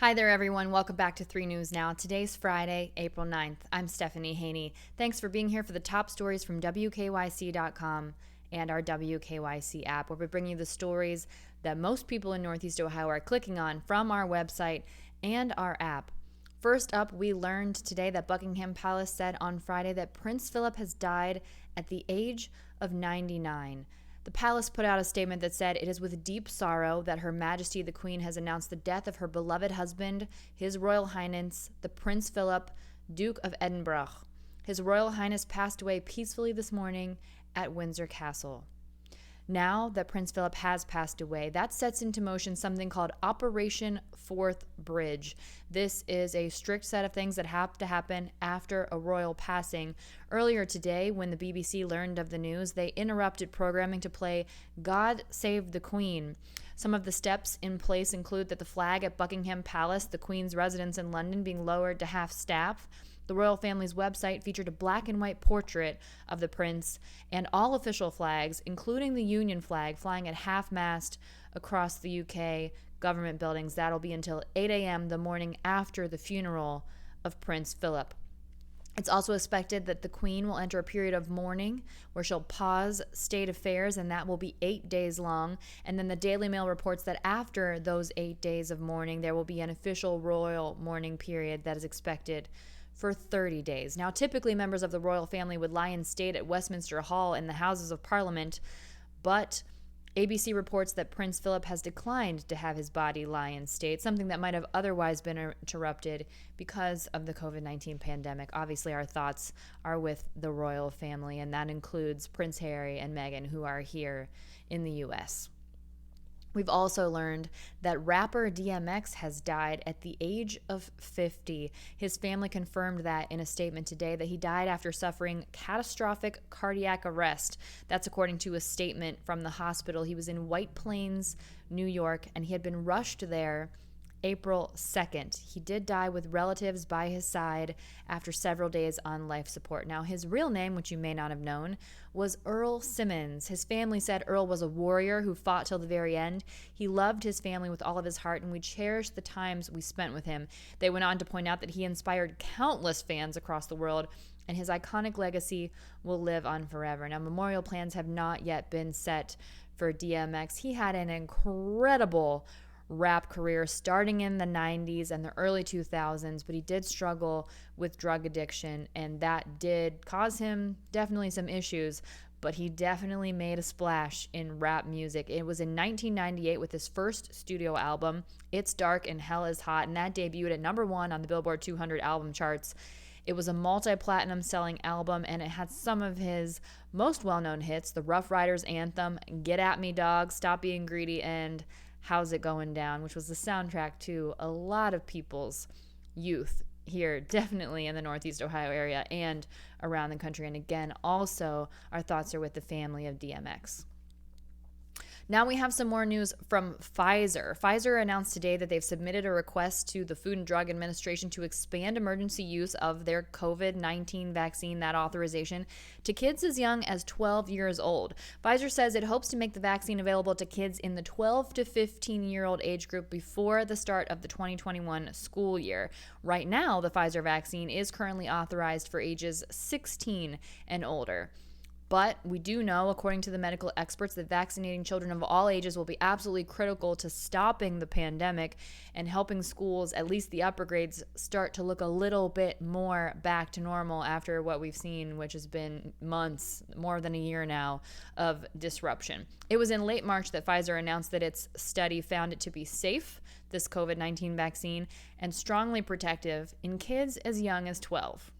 Hi there, everyone. Welcome back to 3 News Now. Today's Friday, April 9th. I'm Stephanie Haney. Thanks for being here for the top stories from WKYC.com and our WKYC app, where we bring you the stories that most people in Northeast Ohio are clicking on from our website and our app. First up, we learned today that Buckingham Palace said on Friday that Prince Philip has died at the age of 99. The palace put out a statement that said, "It is with deep sorrow that Her Majesty the Queen has announced the death of her beloved husband, His Royal Highness, the Prince Philip, Duke of Edinburgh. His Royal Highness passed away peacefully this morning at Windsor Castle." Now that Prince Philip has passed away, that sets into motion something called Operation Fourth Bridge. This is a strict set of things that have to happen after a royal passing. Earlier today, when the BBC learned of the news, they interrupted programming to play God Save the Queen. Some of the steps in place include that the flag at Buckingham Palace, the Queen's residence in London, being lowered to half staff. The royal family's website featured a black and white portrait of the prince, and all official flags, including the Union flag, flying at half-mast across the UK government buildings. That'll be until 8 a.m. the morning after the funeral of Prince Philip. It's also expected that the Queen will enter a period of mourning where she'll pause state affairs, and that will be 8 days long. And then the Daily Mail reports that after those 8 days of mourning, there will be an official royal mourning period that is expected for 30 days. Now, typically members of the royal family would lie in state at Westminster Hall in the Houses of Parliament, but ABC reports that Prince Philip has declined to have his body lie in state, something that might have otherwise been interrupted because of the COVID-19 pandemic. Obviously, our thoughts are with the royal family, and that includes Prince Harry and Meghan, who are here in the U.S. We've also learned that rapper DMX has died at the age of 50. His family confirmed that in a statement today, that he died after suffering catastrophic cardiac arrest. That's according to a statement from the hospital. He was in White Plains, New York, and he had been rushed there April 2nd. He did die with relatives by his side after several days on life support. Now, his real name, which you may not have known, was Earl Simmons. His family said Earl was a warrior who fought till the very end. He loved his family with all of his heart, and we cherished the times we spent with him. They went on to point out that he inspired countless fans across the world, and his iconic legacy will live on forever. Now, memorial plans have not yet been set for DMX. He had an incredible rap career starting in the 90s and the early 2000s, but he did struggle with drug addiction, and that did cause him definitely some issues, but he definitely made a splash in rap music. It was in 1998 with his first studio album, It's Dark and Hell is Hot, and that debuted at #1 on the Billboard 200 album charts. It was a multi-platinum selling album, and it had some of his most well-known hits, the Rough Riders anthem, Get At Me Dog, Stop Being Greedy, and How's It Going Down, which was the soundtrack to a lot of people's youth here, definitely in the Northeast Ohio area and around the country. And again, also, our thoughts are with the family of DMX. Now we have some more news from Pfizer. Pfizer announced today that they've submitted a request to the Food and Drug Administration to expand emergency use of their COVID-19 vaccine, that authorization, to kids as young as 12 years old. Pfizer says it hopes to make the vaccine available to kids in the 12 to 15-year-old age group before the start of the 2021 school year. Right now, the Pfizer vaccine is currently authorized for ages 16 and older. But we do know, according to the medical experts, that vaccinating children of all ages will be absolutely critical to stopping the pandemic and helping schools, at least the upper grades, start to look a little bit more back to normal after what we've seen, which has been months, more than a year now, of disruption. It was in late March that Pfizer announced that its study found it to be safe, this COVID-19 vaccine, and strongly protective in kids as young as 12.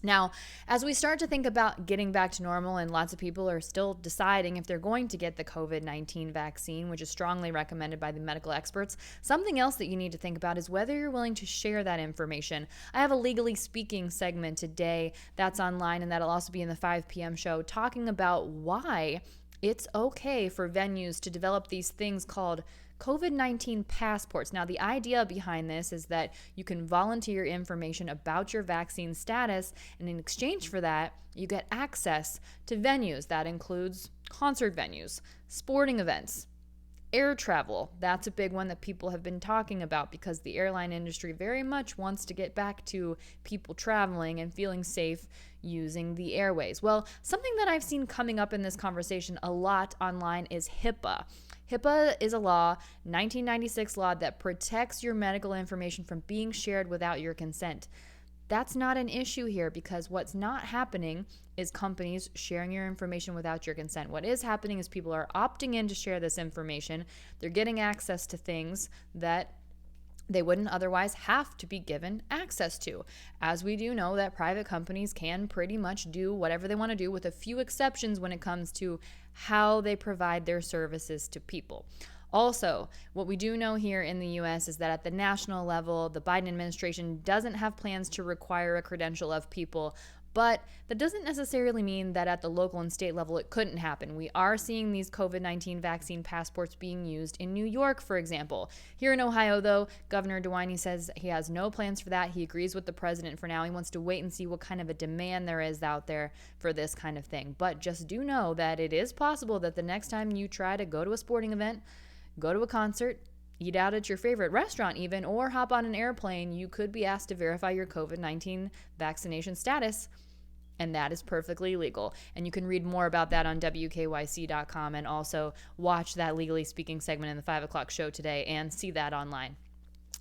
Now, as we start to think about getting back to normal, and lots of people are still deciding if they're going to get the COVID-19 vaccine, which is strongly recommended by the medical experts, something else that you need to think about is whether you're willing to share that information. I have a Legally Speaking segment today that's online, and that'll also be in the 5 p.m. show, talking about why it's okay for venues to develop these things called COVID-19 passports. Now, the idea behind this is that you can volunteer information about your vaccine status, and in exchange for that, you get access to venues. That includes concert venues, sporting events, Air travel, that's a big one that people have been talking about because the airline industry very much wants to get back to people traveling and feeling safe using the airways. Well, something that I've seen coming up in this conversation a lot online is HIPAA. HIPAA is a law, 1996 law, that protects your medical information from being shared without your consent. That's not an issue here because what's not happening is companies sharing your information without your consent. What is happening is people are opting in to share this information. They're getting access to things that they wouldn't otherwise have to be given access to. As we do know that private companies can pretty much do whatever they want to do with a few exceptions when it comes to how they provide their services to people. Also, what we do know here in the U.S. is that at the national level, the Biden administration doesn't have plans to require a credential of people, but that doesn't necessarily mean that at the local and state level it couldn't happen. We are seeing these COVID-19 vaccine passports being used in New York, for example. Here in Ohio, though, Governor DeWine says he has no plans for that. He agrees with the president for now. He wants to wait and see what kind of a demand there is out there for this kind of thing. But just do know that it is possible that the next time you try to go to a sporting event, go to a concert, eat out at your favorite restaurant even, or hop on an airplane, you could be asked to verify your COVID-19 vaccination status, and that is perfectly legal. And you can read more about that on WKYC.com and also watch that Legally Speaking segment in the 5 o'clock show today and see that online.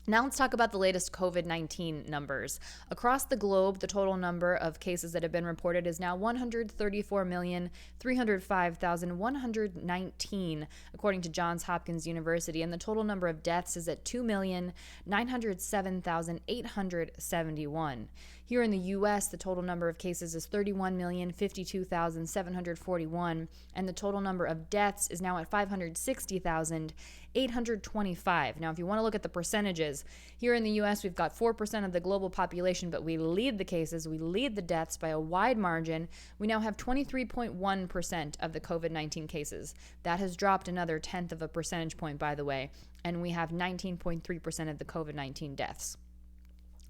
Now let's talk about the latest COVID-19 numbers. Across the globe, the total number of cases that have been reported is now 134,305,119, according to Johns Hopkins University, and the total number of deaths is at 2,907,871. Here in the U.S., the total number of cases is 31,052,741, and the total number of deaths is now at 560,825. Now, if you want to look at the percentages, here in the U.S., we've got 4% of the global population, but we lead the cases, we lead the deaths by a wide margin. We now have 23.1% of the COVID-19 cases. That has dropped another tenth of a percentage point, by the way, and we have 19.3% of the COVID-19 deaths.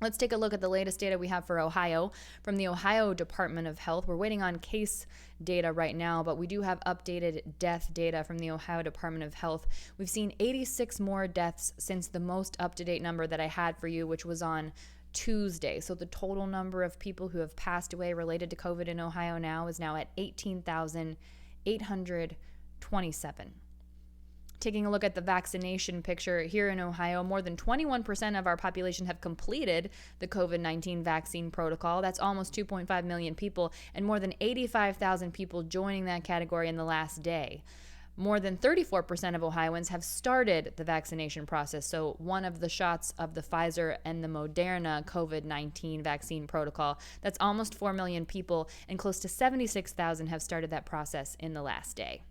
Let's take a look at the latest data we have for Ohio from the Ohio Department of Health. We're waiting on case data right now, but we do have updated death data from the Ohio Department of Health. We've seen 86 more deaths since the most up-to-date number that I had for you, which was on Tuesday. So the total number of people who have passed away related to COVID in Ohio now is now at 18,827. Taking a look at the vaccination picture here in Ohio, more than 21% of our population have completed the COVID-19 vaccine protocol. That's almost 2.5 million people, and more than 85,000 people joining that category in the last day. More than 34% of Ohioans have started the vaccination process, so one of the shots of the Pfizer and the Moderna COVID-19 vaccine protocol. That's almost 4 million people, and close to 76,000 have started that process in the last day.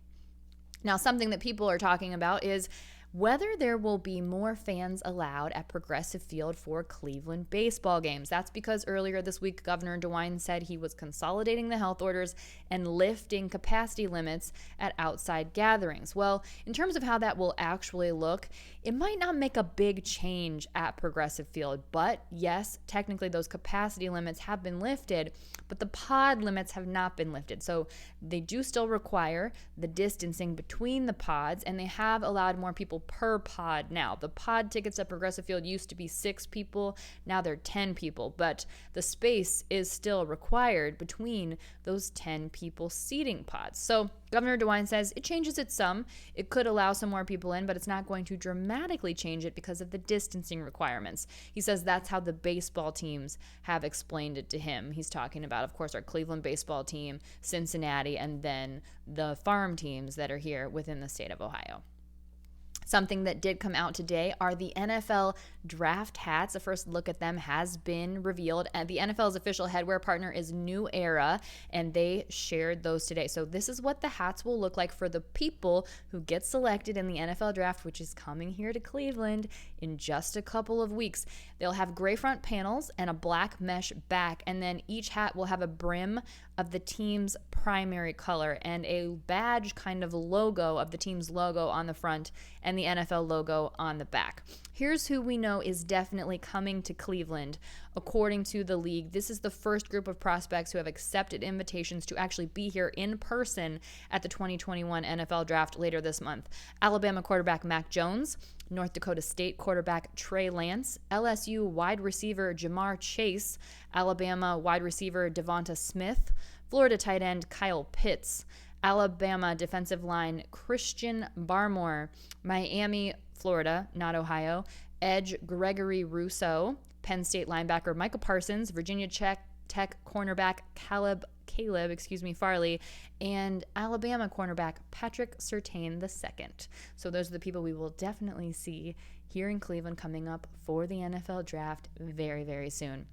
Now, something that people are talking about is whether there will be more fans allowed at Progressive Field for Cleveland baseball games. That's because earlier this week, Governor DeWine said he was consolidating the health orders and lifting capacity limits at outside gatherings. Well, in terms of how that will actually look, it might not make a big change at Progressive Field, but yes, technically those capacity limits have been lifted, but the pod limits have not been lifted. So they do still require the distancing between the pods, and they have allowed more people per pod now. The pod tickets at Progressive Field used to be 6 people, now they're 10 people, but the space is still required between those 10 people seating pods. So Governor DeWine says it changes it some. It could allow some more people in, but it's not going to dramatically change it because of the distancing requirements. He says that's how the baseball teams have explained it to him. He's talking about, of course, our Cleveland baseball team, Cincinnati, and then the farm teams that are here within the state of Ohio. Something that did come out today are the NFL draft hats. A first look at them has been revealed, and the NFL's official headwear partner is New Era, and they shared those today. So this is what the hats will look like for the people who get selected in the NFL draft, which is coming here to Cleveland in just a couple of weeks. They'll have gray front panels and a black mesh back, and then each hat will have a brim of the team's primary color and a badge kind of logo of the team's logo on the front and the NFL logo on the back. Here's who we know is definitely coming to Cleveland. According to the league, this is the first group of prospects who have accepted invitations to actually be here in person at the 2021 NFL Draft later this month. Alabama quarterback Mac Jones, North Dakota State quarterback Trey Lance, LSU wide receiver Jamar Chase, Alabama wide receiver Devonta Smith, Florida tight end Kyle Pitts, Alabama defensive line Christian Barmore, Miami, Florida, not Ohio, edge Gregory Rousseau, Penn State linebacker Micah Parsons, Virginia Tech cornerback Caleb Farley, and Alabama cornerback Patrick Surtain II. So those are the people we will definitely see here in Cleveland coming up for the NFL Draft very, very soon.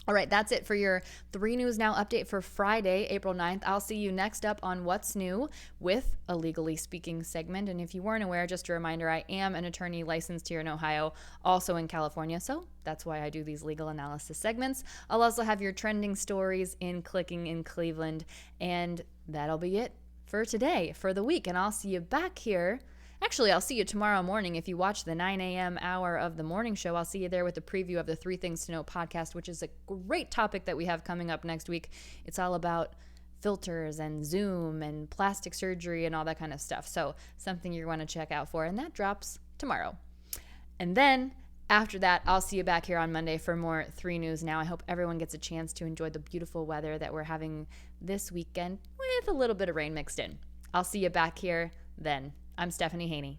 All right, that's it for your 3 News Now update for Friday, April 9th. I'll see you next up on What's New with a Legally Speaking segment. And if you weren't aware, just a reminder, I am an attorney licensed here in Ohio, also in California. So that's why I do these legal analysis segments. I'll also have your trending stories in Clicking in Cleveland. And that'll be it for today, for the week. And I'll see you back here. Actually, I'll see you tomorrow morning. If you watch the 9 a.m. hour of the morning show, I'll see you there with a preview of the 3 Things to Know podcast, which is a great topic that we have coming up next week. It's all about filters and Zoom and plastic surgery and all that kind of stuff. So something you want to check out for. And that drops tomorrow. And then after that, I'll see you back here on Monday for more 3 News Now. I hope everyone gets a chance to enjoy the beautiful weather that we're having this weekend with a little bit of rain mixed in. I'll see you back here then. I'm Stephanie Haney.